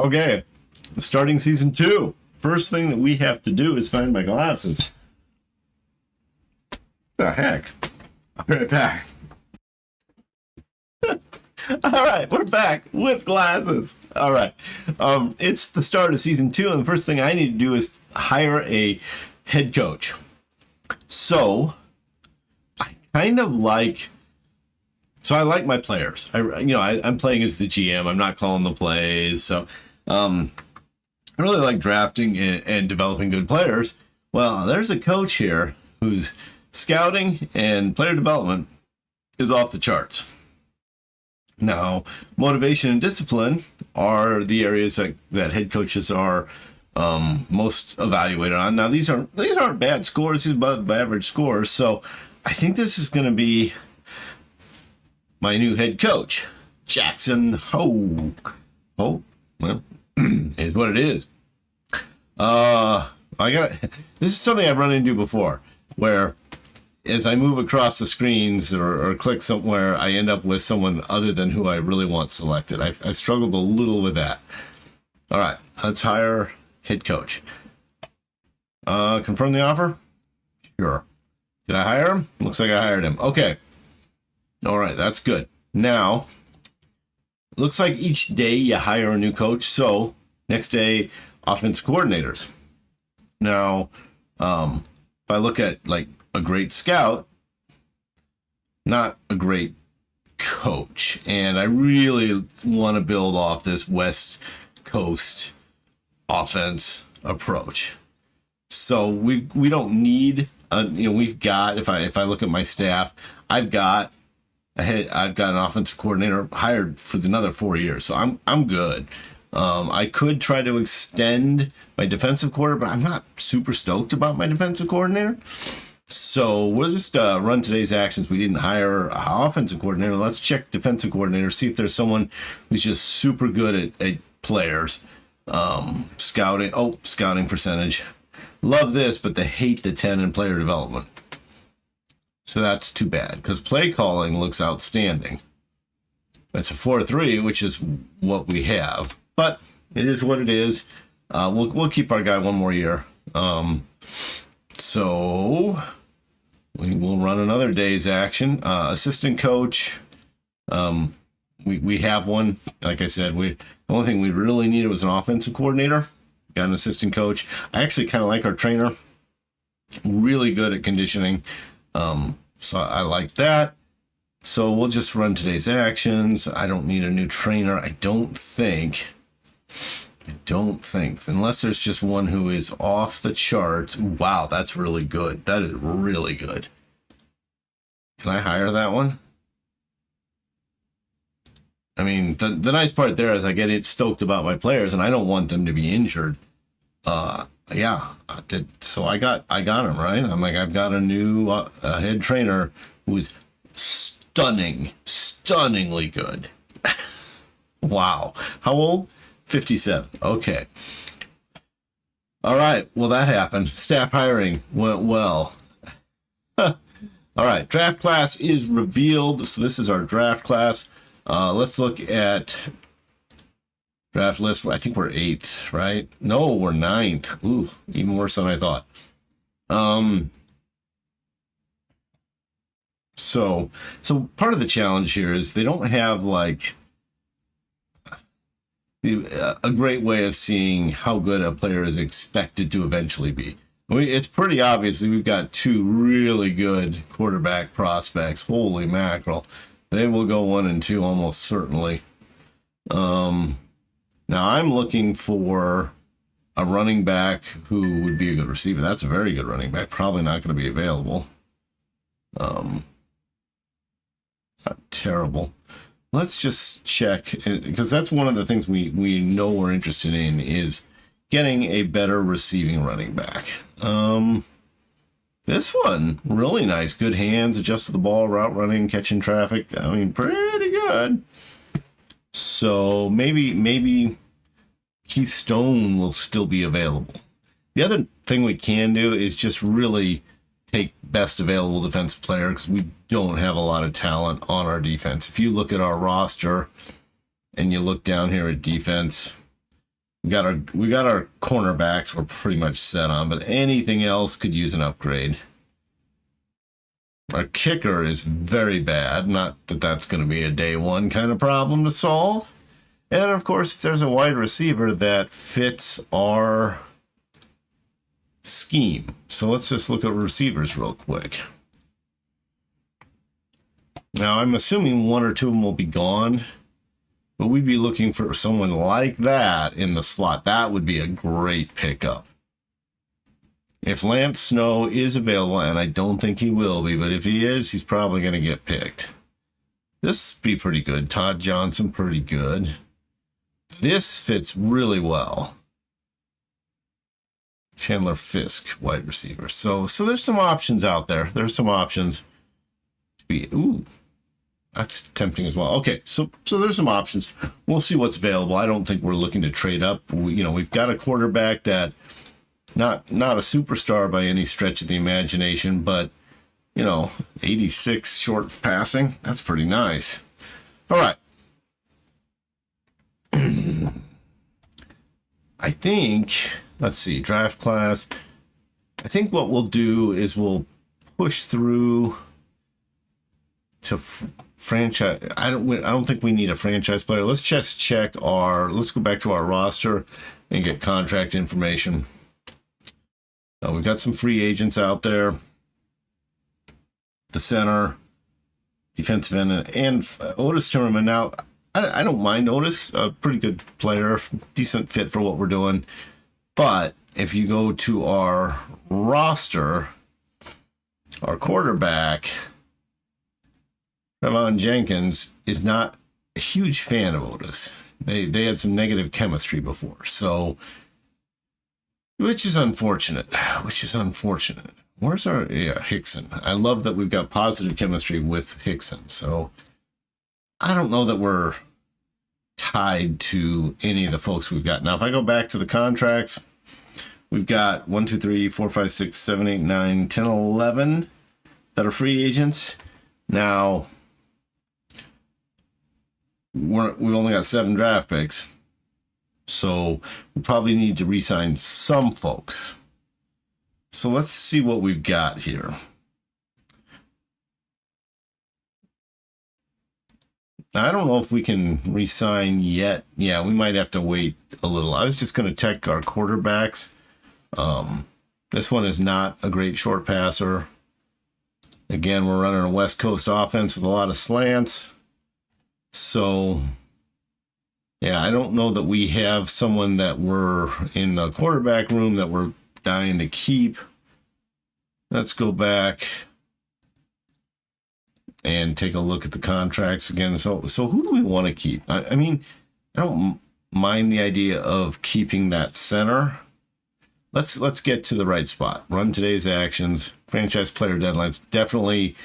Okay, starting season 2. First thing that we have to do is find my glasses. The heck? I'll be right back. All right, we're back with glasses. All right, it's the start of season 2, and the first thing I need to do is hire a head coach. So I kind of like. So I like my players. I'm playing as the GM. I'm not calling the plays. So I really like drafting and developing good players. Well, there's a coach here whose scouting and player development is off the charts. Now, motivation and discipline are the areas that head coaches are most evaluated on. Now, these aren't bad scores. These are above average scores. So I think this is going to be my new head coach, Jackson Ho. Well, is what it is. This is something I've run into before, where as I move across the screens or click somewhere, I end up with someone other than who I really want selected. I've struggled a little with that. All right, let's hire head coach. Confirm the offer? Sure. Did I hire him? Looks like I hired him. Okay. All right, that's good. Now, looks like each day you hire a new coach. So next day, offensive coordinators. Now, if I look at like a great scout, not a great coach, and I really want to build off this West Coast offense approach. So we don't need we've got, if I look at my staff, I've got an offensive coordinator hired for another 4 years, so I'm good. I could try to extend my defensive coordinator, but I'm not super stoked about my defensive coordinator. So we'll just run today's actions. We didn't hire an offensive coordinator. Let's check defensive coordinator, see if there's someone who's just super good at players. Scouting percentage. Love this, but they hate the 10 in player development. So that's too bad, because play calling looks outstanding. It's a 4-3, which is what we have, but it is what it is. We'll keep our guy one more year. So we will run another day's action. Assistant coach. We have one. Like I said, the only thing we really needed was an offensive coordinator. Got an assistant coach. I actually kind of like our trainer. Really good at conditioning. So I like that. So we'll just run today's actions. I don't need a new trainer. I don't think, unless there's just one who is off the charts. Wow, that's really good. That is really good. Can I hire that one? I mean, the nice part there is I get it stoked about my players, and I don't want them to be injured. Yeah, I did. So I got him, right? I'm like, I've got a new head trainer who's stunningly good. Wow. How old? 57. Okay. All right. Well, that happened. Staff hiring went well. All right. Draft class is revealed. So this is our draft class. Let's look at draft list. I think we're 8th, right? No, we're 9th. Ooh, even worse than I thought. So part of the challenge here is they don't have like a great way of seeing how good a player is expected to eventually be. It's pretty obvious that we've got 2 really good quarterback prospects. Holy mackerel. They will go 1 and 2 almost certainly. Now I'm looking for a running back who would be a good receiver. That's a very good running back. Probably not going to be available. Not terrible. Let's just check, because that's one of the things we know we're interested in is getting a better receiving running back. This one, really nice. Good hands, adjust to the ball, route running, catching traffic. I mean, pretty good. So maybe Keith Stone will still be available. The other thing we can do is just really take best available defensive player, because we don't have a lot of talent on our defense. If you look at our roster and you look down here at defense, We got our cornerbacks we're pretty much set on, but anything else could use an upgrade. Our kicker is very bad. Not that that's going to be a day one kind of problem to solve. And of course, if there's a wide receiver that fits our scheme. So let's just look at receivers real quick. Now, I'm assuming one or two of them will be gone, but we'd be looking for someone like that in the slot. That would be a great pickup. If Lance Snow is available, and I don't think he will be, but if he is, he's probably going to get picked. This would be pretty good. Todd Johnson, pretty good. This fits really well. Chandler Fisk, wide receiver. So there's some options out there. There's some options to be. Ooh, that's tempting as well. Okay, so there's some options. We'll see what's available. I don't think we're looking to trade up. We've got a quarterback that not a superstar by any stretch of the imagination, but 86 short passing. That's pretty nice. All right. I think, let's see, draft class. I think what we'll do is we'll push through to franchise. I don't think we need a franchise player. Let's just check let's go back to our roster and get contract information. We've got some free agents out there. The center, defensive end, and Otis Timmerman. Now, I don't mind Otis, a pretty good player, decent fit for what we're doing. But if you go to our roster, our quarterback, Trevon Jenkins, is not a huge fan of Otis. They had some negative chemistry before, so which is unfortunate. Where's our Hickson? I love that we've got positive chemistry with Hickson. So I don't know that we're tied to any of the folks we've got. Now, if I go back to the contracts, we've got 1, 2, 3, 4, 5, 6, 7, 8, 9, 10, 11 that are free agents. Now, we've only got 7 draft picks. So we probably need to re-sign some folks. So let's see what we've got here. I don't know if we can re-sign yet. Yeah, we might have to wait a little. I was just going to check our quarterbacks. This one is not a great short passer. Again, we're running a West Coast offense with a lot of slants. So yeah, I don't know that we have someone that we're in the quarterback room that we're dying to keep. Let's go back and take a look at the contracts again. So who do we want to keep? I mean, I don't mind the idea of keeping that center. Let's get to the right spot. Run today's actions. Franchise player deadlines. Definitely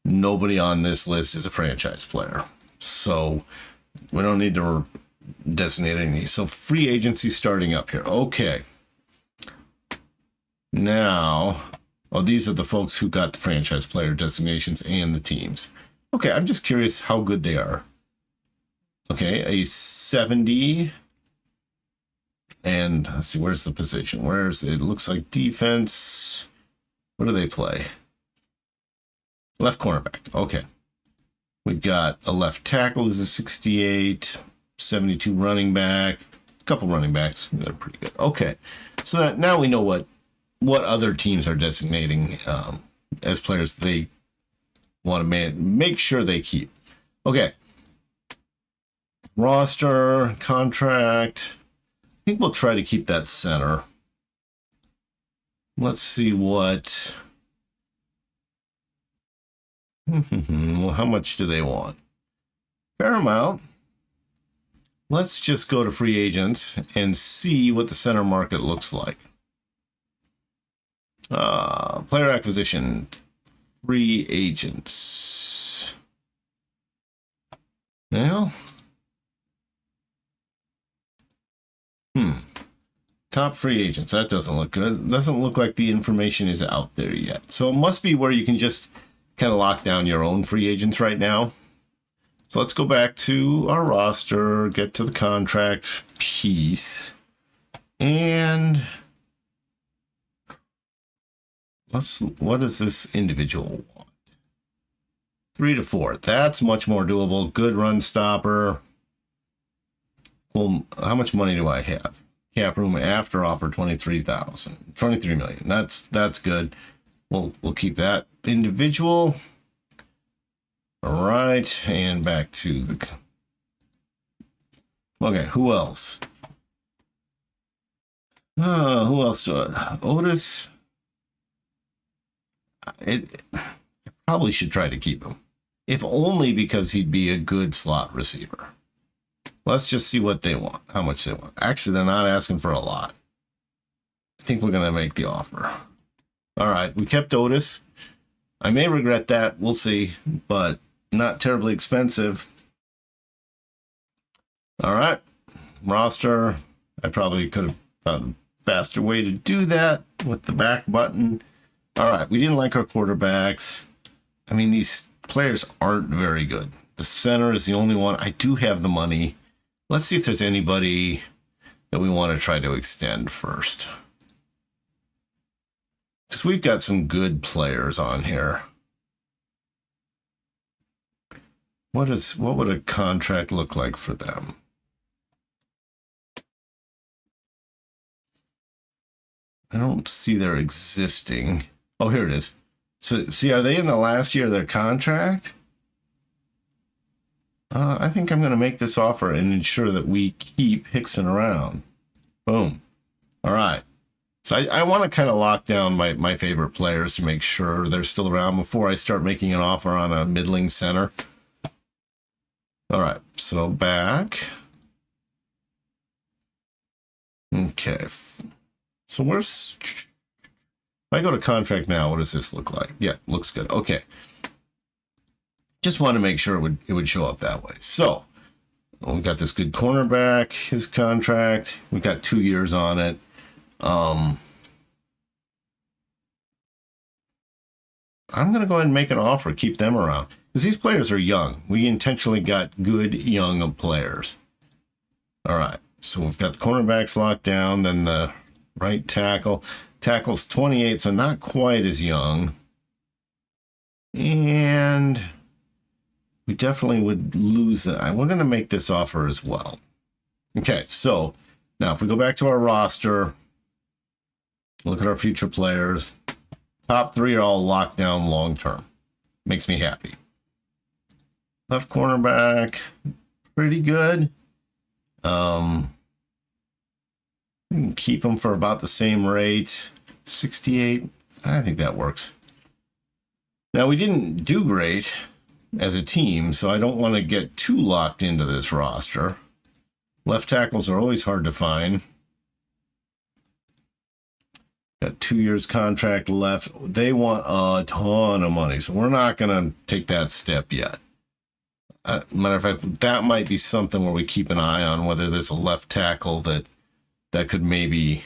nobody on this list is a franchise player. So we don't need to designate any. So free agency starting up here. Okay. Now, these are the folks who got the franchise player designations and the teams. Okay, I'm just curious how good they are. Okay, a 70. And let's see, where's the position? It looks like defense. What do they play? Left cornerback. Okay. We've got a left tackle is a 68, 72 running back, a couple running backs. They're pretty good. Okay. So that now we know what other teams are designating as players they want to make sure they keep. Okay. Roster, contract. I think we'll try to keep that center. Let's see what... Well, how much do they want? Fair amount. Let's just go to free agents and see what the center market looks like. Player acquisition, free agents. Now, top free agents. That doesn't look good. Doesn't look like the information is out there yet. So it must be where you can just kind of lock down your own free agents right now. So let's go back to our roster, get to the contract piece. And what does this individual want? 3 to 4. That's much more doable. Good run stopper. Well, how much money do I have? Cap room after offer 23,000. 23 million. That's good. We'll keep that individual. All right, and back to the. Okay, who else? Who else do I? Otis. I probably should try to keep him, if only because he'd be a good slot receiver. Let's just see what they want, how much they want. Actually, they're not asking for a lot. I think we're going to make the offer. All right, we kept Otis. I may regret that. We'll see, but not terribly expensive. All right, roster. I probably could have found a faster way to do that with the back button. All right, we didn't like our quarterbacks. I mean, these players aren't very good. The center is the only one. I do have the money. Let's see if there's anybody that we want to try to extend first. Because we've got some good players on here. What would a contract look like for them? I don't see their existing. Oh, here it is. So, see, are they in the last year of their contract? I think I'm going to make this offer and ensure that we keep Hickson around. Boom. All right. So I want to kind of lock down my favorite players to make sure they're still around before I start making an offer on a middling center. All right. So back. Okay. So where's... If I go to contract now, what does this look like? Yeah, looks good. Okay. Just want to make sure it would show up that way. So we've got this good cornerback, his contract. We've got 2 years on it. I'm going to go ahead and make an offer, keep them around. Because these players are young. We intentionally got good young players. All right. So we've got the cornerbacks locked down, then the right tackle. Tackle's 28, so not quite as young. And we definitely would lose that. We're going to make this offer as well. Okay, so now if we go back to our roster, look at our future players. Top 3 are all locked down long term. Makes me happy. Left cornerback, pretty good. We can keep them for about the same rate. 68. I think that works. Now, we didn't do great as a team, so I don't want to get too locked into this roster. Left tackles are always hard to find. Got 2 years contract left. They want a ton of money, so we're not going to take that step yet. Matter of fact, that might be something where we keep an eye on whether there's a left tackle that could maybe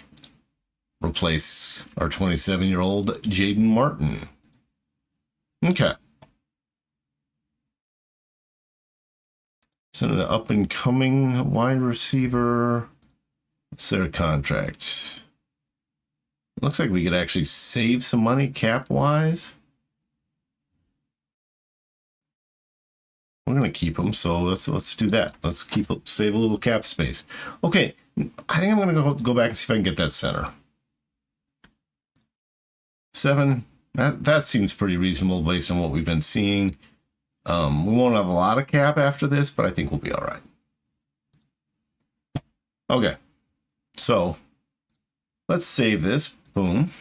replace our 27-year-old Jaden Martin. Okay. So the up-and-coming wide receiver, what's their contract? Looks like we could actually save some money cap-wise. We're going to keep them, so let's do that. Let's save a little cap space. Okay, I think I'm going to go back and see if I can get that center. 7. That seems pretty reasonable based on what we've been seeing. We won't have a lot of cap after this, but I think we'll be all right. Okay, so let's save this. Boom.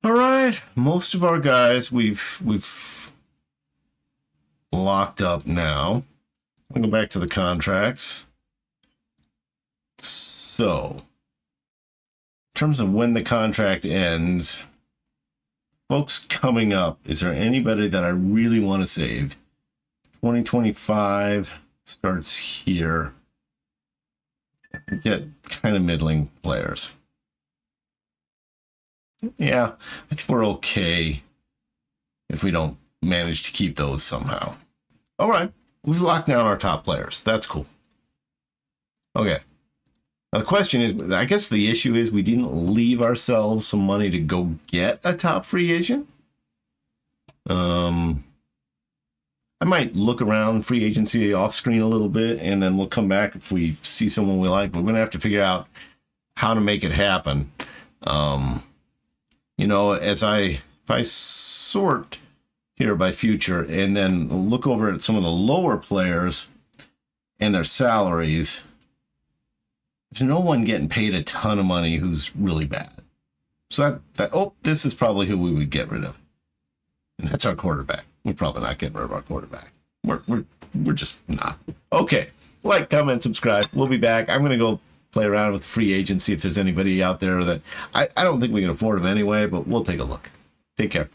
All right, most of our guys we've locked up now. I'll go back to the contracts. So, in terms of when the contract ends, folks coming up, is there anybody that I really want to save? 2025 starts here. Get kind of middling players. Yeah, I think we're okay if we don't manage to keep those somehow. All right, we've locked down our top players. That's cool. Okay. Now, the question is, I guess the issue is we didn't leave ourselves some money to go get a top free agent. I might look around free agency off screen a little bit, and then we'll come back if we see someone we like. But we're going to have to figure out how to make it happen. You know, if I sort here by future and then look over at some of the lower players and their salaries, there's no one getting paid a ton of money who's really bad. So this is probably who we would get rid of. And that's our quarterback. We're probably not getting rid of our quarterback. We're just not. Okay. Like, comment, subscribe. We'll be back. I'm going to go play around with free agency if there's anybody out there that I don't think we can afford them anyway, but we'll take a look. Take care.